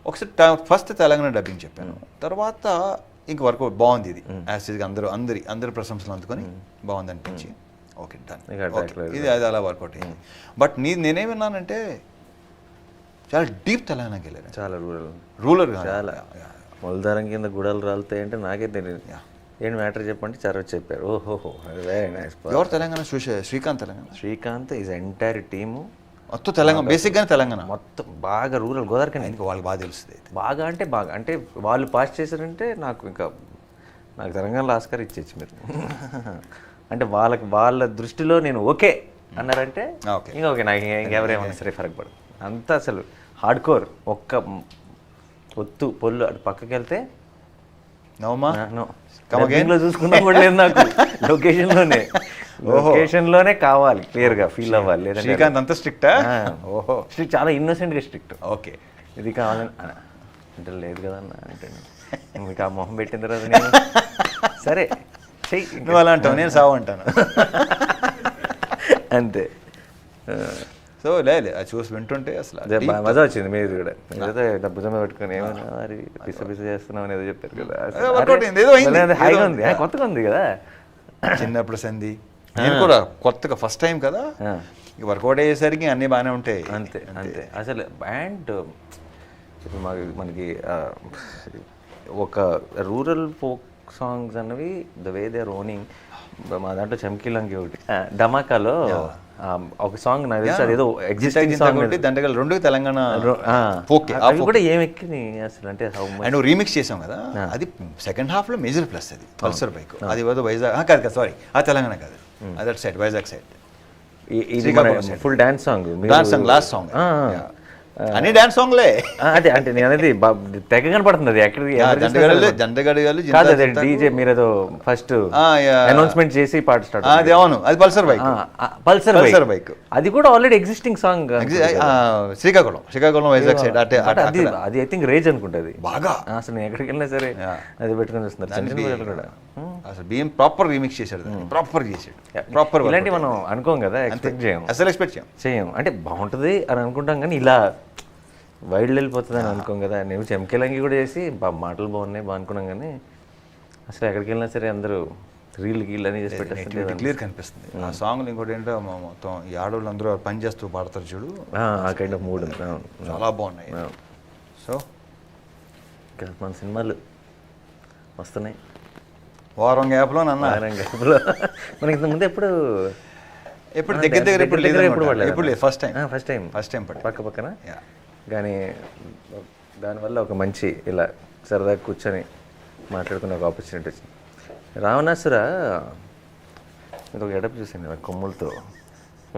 ఒకసారి first Telangana dubbing చెప్పాను, తర్వాత ఇంక వరకు బాగుంది ఇది యాసిడ్గా అందరి ప్రశంసలు అందుకొని బాగుంది అనిపించి ఓకే డన్, ఇది అది అలా వర్కౌట్ అయింది. బట్ నేనేం విన్నానంటే చాలా డీప్ తెలంగాణకి వెళ్ళారు, చాలా రూరల్ చాలా మొలదారం కింద గుడాలు రాలుతాయంటే నాకే తెలియదు. ఏంటి మ్యాటర్ చెప్పండి చరవచ్చి చెప్పారు. ఓహోహో వెరీ నైస్. ఎవరు Telangana? Srikanth is entire team మొత్తం తెలంగాణ, బేసిక్గానే తెలంగాణ మొత్తం బాగా రూరల్ గోదావరి కింద. ఇంకా వాళ్ళకి బాగా తెలుస్తుంది బాగా అంటే వాళ్ళు పాస్ చేశారంటే నాకు తెలంగాణలో ఆస్కార్ ఇచ్చేచ్చు మీరు. అంటే వాళ్ళ దృష్టిలో నేను ఓకే అన్నారంటే ఇంకా ఓకే, నాకు ఇంకెవరేమన్నా సరే ఫరక్ పడదు. అంతా అసలు హార్డ్ కోర్. ఒక్క ఒత్తు పొల్లు అటు పక్కకి వెళ్తే లో చూసుకున్నా కూడా లేదు నాకు. లొకేషన్లోనే కావాలి, క్లియర్గా ఫీల్ అవ్వాలి. లేదా శ్రీకాంత్ అంత స్ట్రిక్టా? ఓహో స్ట్రిక్ట్, చాలా ఇన్నోసెంట్గా స్ట్రిక్ట్. ఓకే ఇది కావాలని అంటే లేదు కదన్న అంటే మీకు ఆ మొహం పెట్టిన తర్వాత నేను సరే చెయ్యి, నువ్వు అలా అంటావు, నేను సావు అంటాను అంతే. సో లేదు అది చూసి వింటుంటే అసలు మజా వచ్చింది. మీరు కూడా ఏదో డబ్బుజమ పెట్టుకుని ఏమైనా మరి పిస చేస్తున్నామని ఏదో చెప్పారు కదా, హాయిగా ఉంది, కొత్తగా ఉంది కదా. చిన్నప్పుడు సంధి నేను కూడా కొత్తగా ఫస్ట్ టైం కదా, వర్కౌట్ అయ్యేసరికి అన్నీ బాగానే ఉంటాయి. అంతే అసలు. అండ్ ఇప్పుడు మనకి ఒక రూరల్ ఫోక్ సాంగ్స్ అన్నవి the way they are owning. మా దాంట్లో చమ్కీలంకి ఒకటి ధమాకాలో ఒక సాంగ్ నాకు తెలుసు, అదేదో ఎగ్జిస్టింగ్ సాంగ్ దండగల్ రెండు తెలంగాణ అవి కూడా ఏం ఎక్కింది అసలు అంటే అండ్ రీమిక్స్ చేసాం కదా, అది సెకండ్ హాఫ్ లో మేజర్ ప్లస్. అది పల్సర్ బైక్, అది ఏదో వైజాగ్ కాదు సారీ ఆ తెలంగాణ కాదు, అది అటు side Vizag side. Full dance song, last song అన్ని డాన్స్ సాంగ్లే. అదే అంటే నేను అనేది తెగ కనపడుతుంది అది ఎక్కడికి కాదు, అదే డీజే మీరు ఏదో ఫస్ట్ అనౌన్స్మెంట్ చేసి పాట స్టార్ట్. అది అవును, అది పల్సర్ బైక్. అది కూడా already existing song. Srikakulam Vizag side అంటే అది ఐ థింక్ రేజ్ అనుకుంటుంది బాగా. అసలు నేను ఎక్కడికి వెళ్ళినా సరే అది పెట్టుకుని వస్తున్నారు కూడా. అసలు బియ్యం ప్రాపర్ రీమిక్స్ చేశాడు, ప్రాపర్ ఇలాంటి మనం అనుకోం కదా, ఎక్స్పెక్ట్ చేయం, అసలు ఎక్స్పెక్ట్ చేయం. అంటే బాగుంటుంది అని అనుకుంటాం కానీ ఇలా వైల్డ్ వెళ్ళిపోతుంది అని అనుకోం కదా. నేను చెంకెలంగి కూడా చేసి మాటలు బాగున్నాయి అనుకున్నాం కానీ అసలు ఎక్కడికి వెళ్ళినా సరే అందరూ గీళ్ళు అని చేసి పెట్టేస్తే క్లియర్ కనిపిస్తుంది. ఆ సాంగ్లు ఇంకోటి ఏంటో మొత్తం ఈ ఆడవాళ్ళు అందరూ పని చేస్తూ పాడతారు చూడు, ఆ కైండ్ ఆఫ్ మూడ్ చాలా బాగున్నాయి. సో మన సినిమాలు వస్తున్నాయి వారం గ్యాప్లో మనకి ఇంతకుముందు ఎప్పుడు దగ్గర ఎప్పుడు ఫస్ట్ టైం పక్కన. కానీ దానివల్ల ఒక మంచి ఇలా సరదాగా కూర్చొని మాట్లాడుకునే ఒక ఆపర్చునిటీ వచ్చింది. రావణాసుర ఇది ఒక ఎడప్ చూసాను కొమ్ములతో,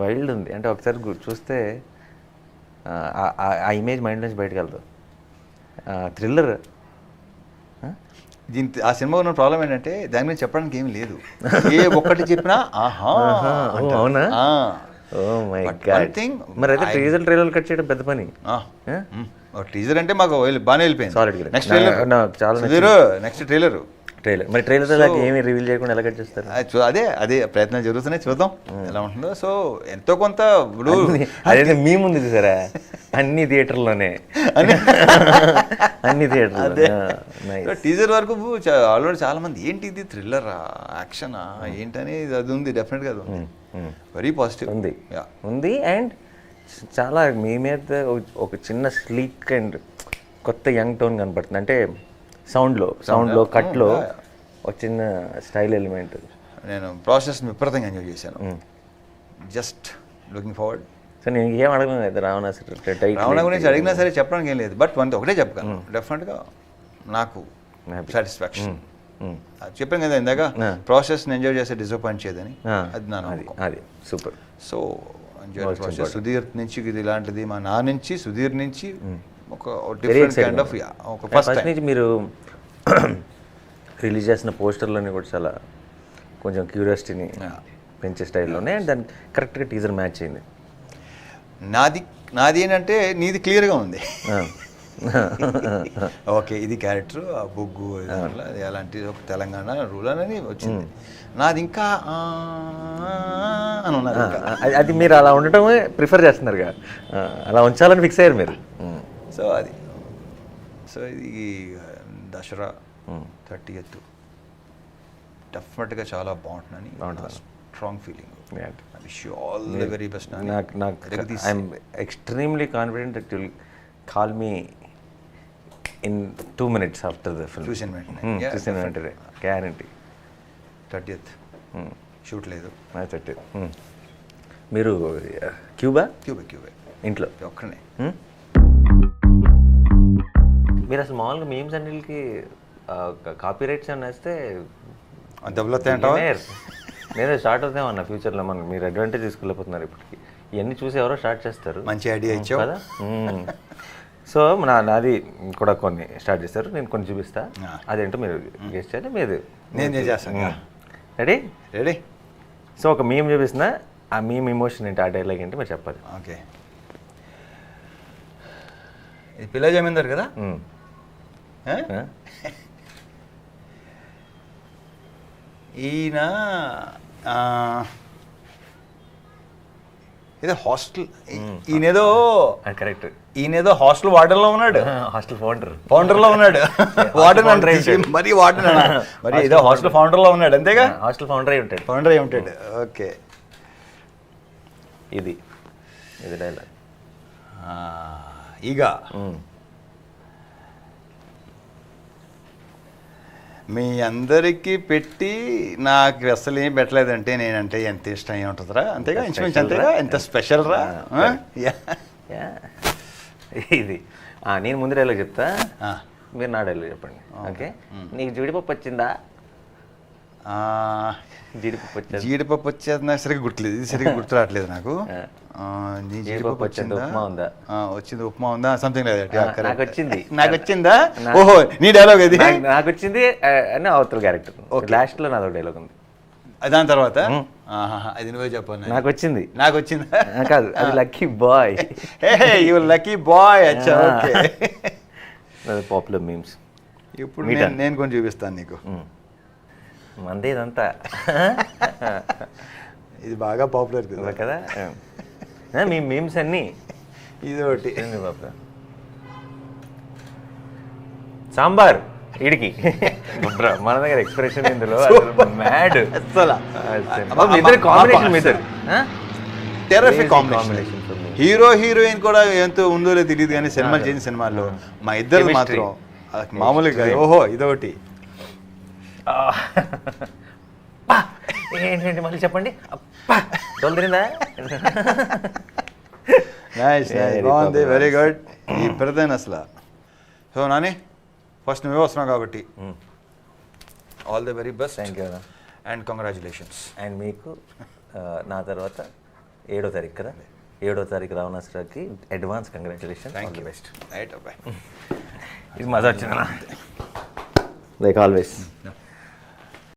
వైల్డ్ ఉంది. అంటే ఒకసారి చూస్తే ఆ ఇమేజ్ మైండ్ నుంచి బయటకు వెళ్తాం. థ్రిల్లర్. ఆ సినిమా ఉన్న ప్రాబ్లం ఏంటంటే దాని మీద చెప్పడానికి ఏమి లేదు, ఏ ఒక్కటి చెప్పినా అవునా. మరి అయితే టీజర్ ట్రైలర్ కట్ చేయడం పెద్ద పని. టీజర్ అంటే మాకు బాగానే వెళ్ళిపోయింది. నెక్స్ట్ ట్రైలర్ మరి ట్రైలర్ ఏమి రివీల్ చేయకుండా ఎలా కట్ చేస్తారు? అదే ప్రయత్నం జరుగుతున్నాయి, చూద్దాం ఎలా ఉంటుందో. సో ఎంతో కొంత ఇప్పుడు అదే మీ ముందు చూసారా, అన్ని థియేటర్లోనే టీజర్ వరకు ఆల్రెడీ చాలా మంది ఏంటి ఇది థ్రిల్లరా యాక్షనా ఏంటని అది ఉంది, డెఫినెట్గా అది ఉంది, వెరీ పాజిటివ్ ఉంది. అండ్ చాలా మీ మీద ఒక చిన్న స్లీక్ అండ్ కొత్త యంగ్ టోన్ కనపడుతుంది. అంటే సౌండ్లో కట్లో ఒక చిన్న స్టైల్ ఎలిమెంట్. నేను ప్రాసెస్ విపరీతంగా ఎంజాయ్ చేశాను, జస్ట్ లుకింగ్ ఫార్వర్డ్. సో నేను ఏం అడగను అయితే రావణ గురించి అడిగినా సరే చెప్పడానికి ఏం లేదు, బట్ ఒకటే చెప్పగలను, డెఫినెట్గా నాకు సాటిస్ఫాక్షన్. చెప్పాను కదా ఇందాక, ప్రాసెస్ని ఎంజాయ్ చేస్తే డిసప్పాయింట్ చేయదని, అది సూపర్. సో ప్రాసెస్ సుధీర్ నుంచి ఇది ఇలాంటిది, మా నా నుంచి సుధీర్ నుంచి ఒక డిఫరెంట్ కైండ్ ఆఫ్ ఒక ఫస్ట్ నుంచి మీరు రిలీజ్ చేసిన పోస్టర్లోని కూడా చాలా కొంచెం క్యూరియాసిటీని పెంచే స్టైల్లోనే, అండ్ దానికి కరెక్ట్గా టీజర్ మ్యాచ్ అయింది. నాది ఏంటంటే నీది క్లియర్గా ఉంది, ఓకే ఇది క్యారెక్టర్ ఆ బొగ్గు అది అలాంటి ఒక తెలంగాణ రూల్ అని వచ్చింది. నాది ఇంకా అని ఉన్నారు, అది మీరు అలా ఉండటమే ప్రిఫర్ చేస్తున్నారు, అలా ఉంచాలని ఫిక్స్ అయ్యారు మీరు. సో అది సో ఇది దసరా 30th డెఫినెట్గా చాలా బాగుంటుందని strong feeling. I wish you all the very best. I'm extremely confident that you'll call me in 2 minutes after the film. చూసిన వెంటనే గ్యారంటీ. 30th షూట్ లేదు. మీరు క్యూబా ఇంట్లో ఒక్కనే. మీరు అసలు మామూలుగా మీమ్స్ అన్నిటికి కాపీ రైట్స్ అని వేస్తే డబ్బులు వస్తాయంటావా? నేనే స్టార్ట్ అవుతామన్నా ఫ్యూచర్లో. మనం మీరు అడ్వాంటేజ్ తీసుకోలేకపోతున్నారు ఇప్పటికి. ఇవన్నీ చూసి ఎవరో స్టార్ట్ చేస్తారు. మంచి ఐడియా ఇచ్చావు కదా. సో నాది కూడా కొన్ని స్టార్ట్ చేస్తారు, నేను కొన్ని చూపిస్తా. అదేంటో మీరు గెస్ట్ చేయాలి. నేను చేస్తాను. రెడీ. సో ఒక మీమ్ చూపిస్తున్నా, ఆ మీమ్ ఎమోషన్ ఏంటి, ఆ డైలాగ్ ఏంటి మీరు చెప్పాలి. ఓకే. ఇది పిల్ల జమీందారు కదా. ఈయన ఏదో హాస్టల్, ఈయనేదో కరెక్ట్, ఈయనేదో హాస్టల్ వార్డెన్లో ఉన్నాడు. హాస్టల్ ఫౌండర్లో ఉన్నాడు. వార్డెన్ మరి వార్డెన్ మరి ఏదో హాస్టల్ ఫౌండర్లో ఉన్నాడు. అంతేగా, హాస్టల్ ఫౌండర్ అయి ఉంటాడు. ఓకే. ఇది డైలాగ్. ఇక మీ అందరికీ పెట్టి నాకు అసలు ఏం పెట్టలేదంటే నేనంటే ఎంత ఇష్టం అయి ఉంటుందిరా. అంతేగా, ఇంచుమించు అంతేగా. ఎంత స్పెషల్ రా. ఇది నేను ముందు డైలాగ్ చెప్తా, మీరు నా డైలాగ్ చెప్పండి. ఓకే. నీకు జీడిపప్పు వచ్చిందా? జీడిపప్పు వచ్చేది నాకు సరిగ్గా గుర్తులేదు. ఇది సరిగ్గా గుర్తు రావట్లేదు నాకు. జీడిపప్పు వచ్చింది, ఉప్మా ఉందా, సంథింగ్ నాకు వచ్చింది. నాకు వచ్చిందా? ఓహో, నీ డైలాగ్ ఇది. నాకు వచ్చింది అని అవతల క్యారెక్టర్. లాస్ట్ లో నాదో డైలాగ్ ఉంది. దాని తర్వాత అది నువ్వే చెప్పాను. నాకు వచ్చింది. నాకు వచ్చిందా కాదు, అది lucky boy. You lucky boy. అచ్చా, ఓకే. Popular memes. ఇప్పుడు నేను కొంచెం చూపిస్తాను నీకు. మందే ఇదంతా. ఇది బాగా పాపులర్ కదా మీ మీమ్స్ అన్నీ. ఇది ఒకటి. సాంబార్ ఇడికి మన దగ్గర ఎక్స్ప్రెషన్ ఇందులో మ్యాడ్. ఇద్దరు కాంబినేషన్, ఇద్దరు టెర్రిఫిక్ కాంబినేషన్. హీరో హీరోయిన్ కూడా ఎంతో ఉందో లేదో తెలియదు కానీ సినిమాలు చేసిన సినిమాల్లో మా ఇద్దరు మాత్రం మామూలుగా. ఓహో, ఇదొకటి. ఏంటంటే మళ్ళీ చెప్పండి. తొందరిందా? నైస్, బాగుంది, వెరీ గుడ్. ఈ ప్రధాన అసలు. సో నాని, ఫస్ట్ నువ్వే వస్తున్నావు కాబట్టి all the very best. Thank you and congratulations. And మీకు నా తర్వాత 7వ తారీఖు కదా, 7వ తారీఖు రావణాసురాకి advance congratulation. Thank you. Best. Right అబ్బాయి. ఇది మజా వచ్చిందా? Like always.